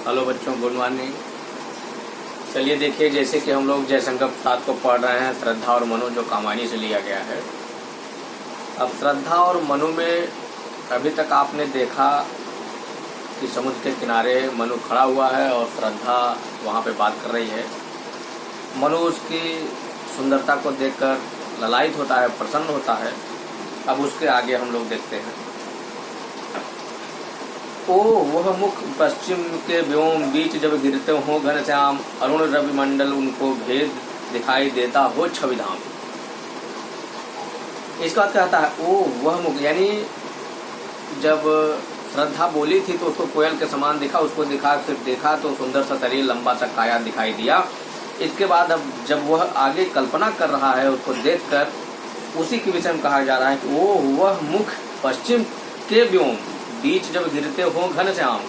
Hello बच्चों, good morning. चलिए देखिए, जैसे कि हम लोग जयशंकर प्रसाद को पढ़ रहे हैं, श्रद्धा और मनु, जो कहानी से लिया गया है। अब श्रद्धा और मनु में अभी तक आपने देखा कि समुद्र के किनारे मनु खड़ा हुआ है और श्रद्धा वहाँ पे बात कर रही है। मनु उसकी सुंदरता को देखकर ललायित होता है, प्रसन्न होता है। अब उसके आगे हम लोग देखते हैं। ओ वह मुख पश्चिम के व्योम बीच जब गिरते हो घनश्याम, अरुण रवि मंडल उनको भेद दिखाई देता हो छविधाम। इसके बाद कहता है ओ वह मुख, यानी जब श्रद्धा बोली थी तो उसको कोयल के समान दिखा, उसको सिर्फ देखा तो सुंदर सा शरीर, लंबा सा काया दिखाई दिया। इसके बाद अब जब वह आगे कल्पना कर रहा है, उसको देखकर उसी के विषय में कहा जा रहा है कि ओ वह मुख पश्चिम के व्योम बीच जब गिरते हो घनश्याम,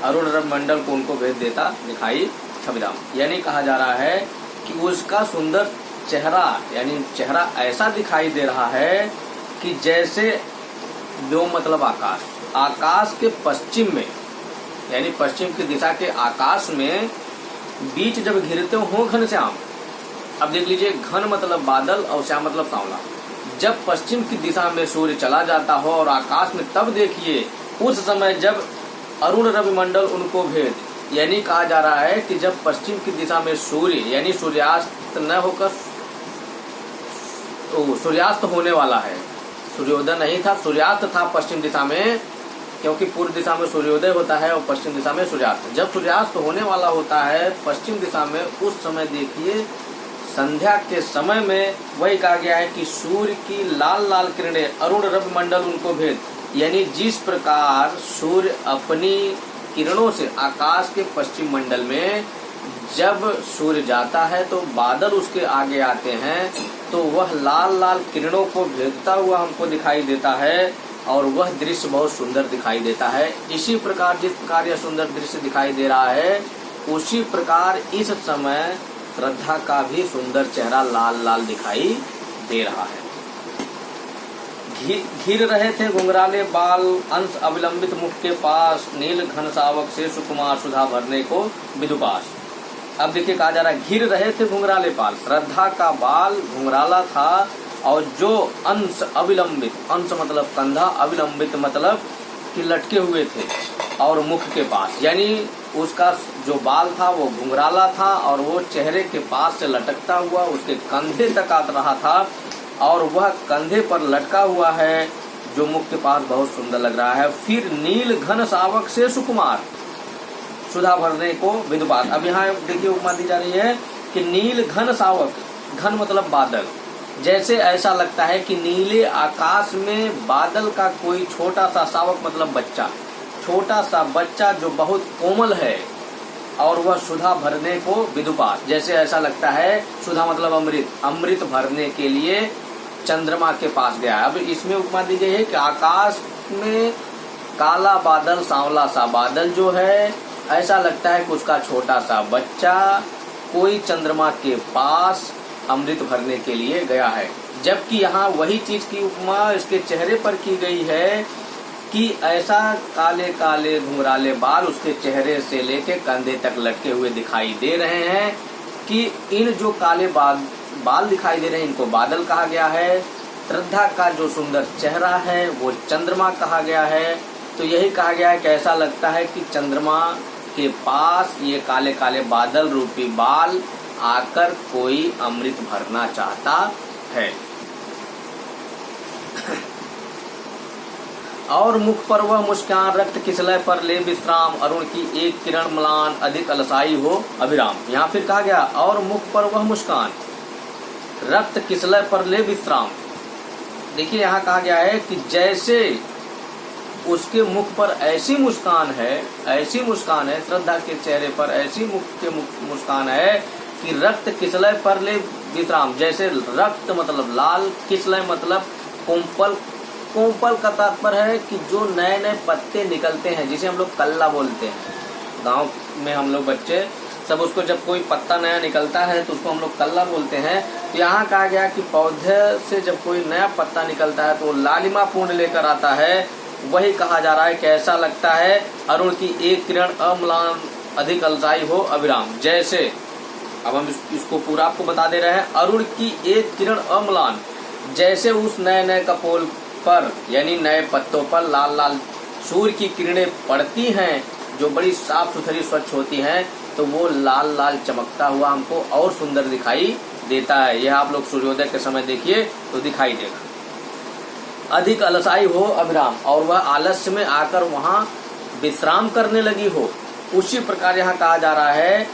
अरुण रवि मंडल को उनको भेद देता दिखाई छविधाम। यानी कहा जा रहा है कि उसका सुंदर चेहरा, यानी चेहरा ऐसा दिखाई दे रहा है कि जैसे व्योम मतलब आकाश, आकाश के पश्चिम में, यानी पश्चिम की दिशा के आकाश में बीच जब घिरते हो घनश्याम। अब देख लीजिए, घन मतलब बादल और श्याम मतलब सांवला। जब पश्चिम की दिशा में सूर्य चला जाता हो और आकाश में, तब देखिए उस समय जब अरुण रवि मंडल उनको भेद, यानी कहा जा रहा है कि जब पश्चिम की दिशा में सूर्य, यानी सूर्यास्त न होकर सूर्यास्त होने वाला है, सूर्योदय नहीं था, सूर्यास्त था पश्चिम दिशा में, क्योंकि पूर्व दिशा में सूर्योदय होता है और पश्चिम दिशा में सूर्यास्त। जब सूर्यास्त होने वाला होता है पश्चिम दिशा में, उस समय देखिए संध्या के समय में वही कहा गया है कि सूर्य की लाल लाल किरणें, अरुण रवि मंडल उनको भेद, यानी जिस प्रकार सूर्य अपनी किरणों से आकाश के पश्चिम मंडल में जब सूर्य जाता है तो बादल उसके आगे आते हैं, तो वह लाल लाल किरणों को भेदता हुआ हमको दिखाई देता है और वह दृश्य बहुत सुंदर दिखाई देता है। इसी प्रकार जिस प्रकार यह सुंदर दृश्य दिखाई दे रहा है, उसी प्रकार इस समय श्रद्धा का भी सुंदर चेहरा लाल लाल दिखाई दे रहा है। घिर रहे थे घुंघराले बाल अंश अविलंबित मुख के पास, नील घन सावक से सुकुमार सुधा भरने को विदुपास। अब देखिए कहा जा रहा है घिर रहे थे घुंघराले बाल, श्रद्धा का बाल घुंघराला था और जो अंश अविलंबित, अंश मतलब कंधा, अविलंबित मतलब कि लटके हुए थे, और मुख के पास, यानी उसका जो बाल था वो घुंघराला था और वो चेहरे के पास से लटकता हुआ उसके कंधे तक आ रहा था, और वह कंधे पर लटका हुआ है जो मुख के पास बहुत सुंदर लग रहा है। फिर नील घन सावक से सुकुमार सुधा भरने को विदुपास। अब यहाँ देखिए उपमा दी जा रही है कि नील घन सावक, घन मतलब बादल, जैसे ऐसा लगता है कि नीले आकाश में बादल का कोई छोटा सा, सावक मतलब बच्चा, छोटा सा बच्चा जो बहुत कोमल है, और वह सुधा भरने को विदुपास, जैसे ऐसा लगता है सुधा मतलब अमृत, अमृत भरने के लिए चंद्रमा के पास गया। अब इसमें उपमा दी गई है कि आकाश में काला बादल, सांवला सा बादल जो है, ऐसा लगता है कि उसका छोटा सा बच्चा कोई चंद्रमा के पास अमृत भरने के लिए गया है। जबकि यहाँ वही चीज की उपमा इसके चेहरे पर की गई है कि ऐसा काले काले घुंघराले बाल उसके चेहरे से लेके कंधे तक लटके हुए दिखाई दे रहे हैं कि इन जो काले बाल दिखाई दे रहे हैं, इनको बादल कहा गया है। श्रद्धा का जो सुंदर चेहरा है वो चंद्रमा कहा गया है। तो यही कहा गया है कि ऐसा लगता है कि चंद्रमा के पास ये काले काले बादल रूपी बाल आकर कोई अमृत भरना चाहता है। और मुख पर वह मुस्कान, रक्त किसलय पर ले विश्राम, अरुण की एक किरण म्लान, अधिक अलसाई हो अभिराम। यहाँ फिर कहा गया और मुख पर वह मुस्कान, रक्त किसलय पर ले विश्राम। देखिए यहाँ कहा गया है कि जैसे उसके मुख पर ऐसी मुस्कान है, ऐसी मुस्कान है श्रद्धा के चेहरे पर, ऐसी मुख के मुस्कान है कि रक्त किसलय पर ले विश्राम, जैसे रक्त मतलब लाल, किसलय मतलब कोम्पल, कोम्पल का तात्पर्य है कि जो नए नए पत्ते निकलते हैं, जिसे हम लोग कल्ला बोलते हैं। गांव में हम लोग बच्चे सब उसको, जब कोई पत्ता नया निकलता है तो उसको हम लोग कल्ला बोलते हैं। तो यहाँ कहा गया कि पौधे से जब कोई नया पत्ता निकलता है तो लालिमा पूर्ण लेकर आता है। वही कहा जा रहा है कि ऐसा लगता है अरुण की एक किरण अम्लान अधिक अलसाई हो अविराम। जैसे अब हम इसको पूरा आपको बता दे रहे हैं। अरुण की एक किरण अम्लान, जैसे उस नए नए कपोल पर यानी नए पत्तों पर लाल लाल सूर्य की किरणें पड़ती हैं जो बड़ी साफ सुथरी स्वच्छ होती हैं, तो वो लाल लाल चमकता हुआ हमको और सुंदर दिखाई देता है। यह आप लोग सूर्योदय के समय देखिए तो दिखाई देगा। अधिक अलसाई हो अविराम, और वह आलस्य में आकर वहां विश्राम करने लगी हो। उसी प्रकार यहाँ कहा जा रहा है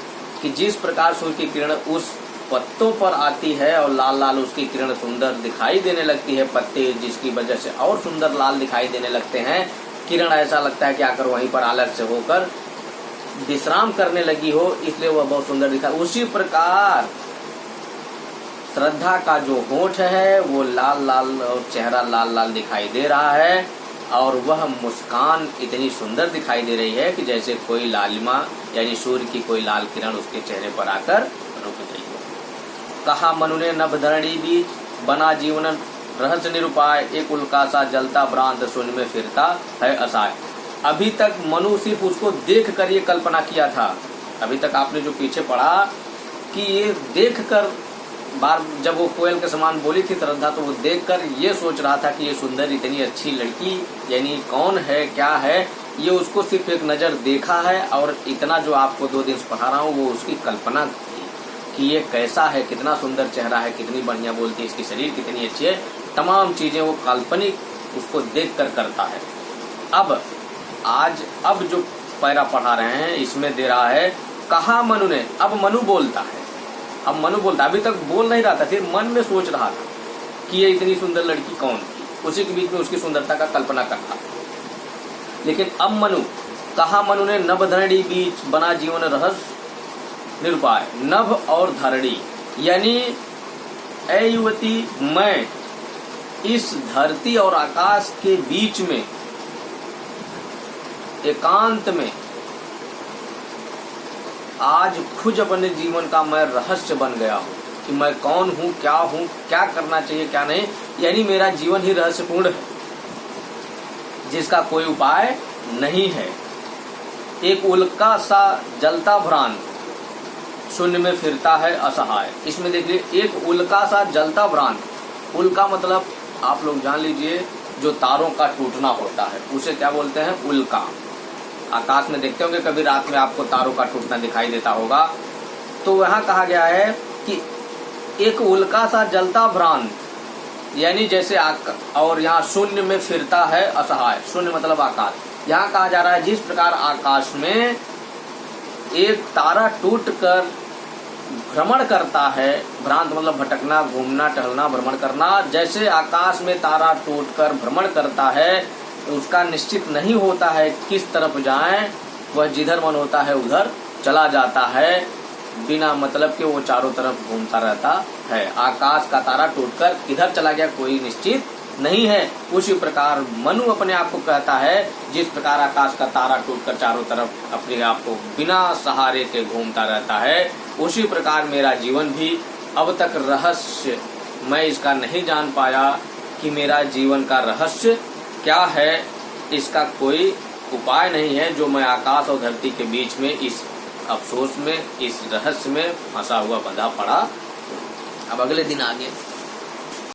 कि जिस प्रकार सूर्य की किरण उस पत्तों पर आती है और लाल लाल उसकी किरण सुंदर दिखाई देने लगती है, पत्ते जिसकी वजह से और सुंदर लाल दिखाई देने लगते हैं, किरण ऐसा लगता है कि आकर वहीं पर आलस्य होकर विश्राम करने लगी हो, इसलिए वह बहुत सुंदर दिखा। उसी प्रकार श्रद्धा का जो होठ है वो लाल लाल और चेहरा लाल लाल दिखाई दे रहा है, और वह मुस्कान इतनी सुंदर दिखाई दे रही है कि जैसे कोई लालिमा यानी सूर्य की कोई लाल किरण उसके चेहरे पर आकर रुक गई हो। कहा मनु ने नभ धरणी बीच बना जीवन रहस्य निरुपाय, एक उल्का सा जलता भ्रांत शून्य में फिरता है असहाय। अभी तक मनु सिर्फ उसको देख कर ये कल्पना किया था। अभी तक आपने जो पीछे पढ़ा कि ये देख कर बार जब वो कोयल के समान बोली थी श्रद्धा, तो वो देखकर ये सोच रहा था कि ये सुंदर इतनी अच्छी लड़की यानी कौन है क्या है, ये उसको सिर्फ एक नज़र देखा है, और इतना जो आपको 2 दिन से पढ़ा रहा हूँ वो उसकी कल्पना थी कि ये कैसा है, कितना सुंदर चेहरा है, कितनी बढ़िया बोलती है, इसकी शरीर कितनी अच्छी है, तमाम चीज़ें वो काल्पनिक उसको देख कर करता है। अब जो पैरा पढ़ा रहे हैं इसमें दे रहा है कहा मनु ने, अब मनु बोलता है। अब मनु बोलता, अभी तक बोल नहीं रहा था, फिर मन में सोच रहा था कि ये इतनी सुंदर लड़की कौन थी, उसी के बीच में उसकी सुंदरता का कल्पना करता। लेकिन अब मनु कहा मनु ने नभ धरणी बीच बना जीवन रहस्य निरुपाय। नभ और धरणी यानी ऐ युवती, मैं इस धरती और आकाश के बीच में एकांत में आज खुद अपने जीवन का मैं रहस्य बन गया हूँ कि मैं कौन हूँ, क्या करना चाहिए क्या नहीं, यानी मेरा जीवन ही रहस्यपूर्ण है जिसका कोई उपाय नहीं है। एक उल्का सा जलता भ्रांत शून्य में फिरता है असहाय। इसमें देखिए एक उल्का सा जलता भ्रांत, उल्का मतलब आप लोग जान लीजिए जो तारों का टूटना होता है उसे क्या बोलते हैं, उल्का। आकाश में देखते होंगे कभी रात में आपको तारों का टूटना दिखाई देता होगा। तो वहाँ कहा गया है कि एक उल्का सा जलता भ्रांत यानी जैसे और यहाँ शून्य में फिरता है असहाय। शून्य मतलब आकाश। यहाँ कहा जा रहा है जिस प्रकार आकाश में एक तारा टूटकर भ्रमण करता है, भ्रांत मतलब भटकना, घूमना, टहलना, भ्रमण करना, जैसे आकाश में तारा टूटकर भ्रमण करता है, उसका निश्चित नहीं होता है किस तरफ जाए, वह जिधर मन होता है उधर चला जाता है, बिना मतलब के वो चारों तरफ घूमता रहता है। आकाश का तारा टूटकर किधर चला गया कोई निश्चित नहीं है। उसी प्रकार मनु अपने आप को कहता है जिस प्रकार आकाश का तारा टूटकर चारों तरफ अपने आप को बिना सहारे के घूमता रहता है, उसी प्रकार मेरा जीवन भी अब तक रहस्य मैं इसका नहीं जान पाया कि मेरा जीवन का रहस्य क्या है, इसका कोई उपाय नहीं है, जो मैं आकाश और धरती के बीच में इस अफसोस में, इस रहस्य में फंसा हुआ बंधा पड़ा। अब अगले दिन आगे